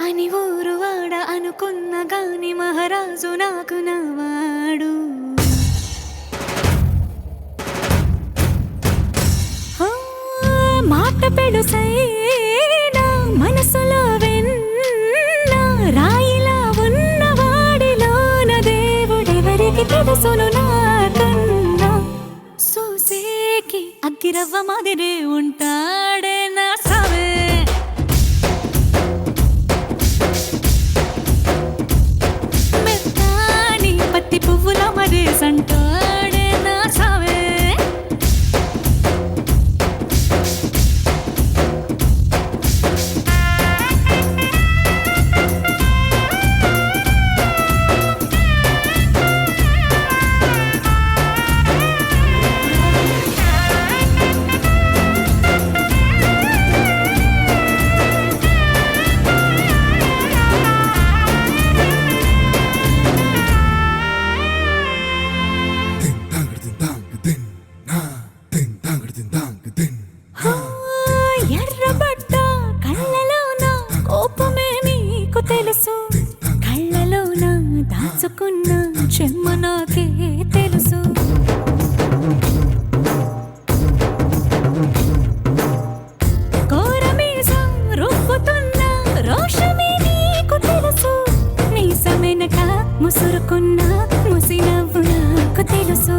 అని ఊరు వాడ అనుకున్న గాని మహారాజు నాకు నవాడు. మాట పెడుసైనా మనసులో వెన్న రాయిలా ఉన్నవాడిలోన దేవుడెవరికి తెలుసును నాకన్నా. సూసేకి అగ్గిరవ్వ మాదిరే ఉంటాడే నా సావే. మెత్తాని పత్తి పువ్వుల మరేసంటాడే నా సావే. ఎర్రబడ్డ కళ్ళలోన కోపమే నీకు తెలుసు, కళ్ళలోన దాచుకున్న చెమ్మ నాకే తెలుసు. కోరమీసం రుబ్బుతున్న రోషమే నీకు తెలుసు, మీసమెనక ముసురుకున్న ముసినవ్వు నాకు తెలుసు.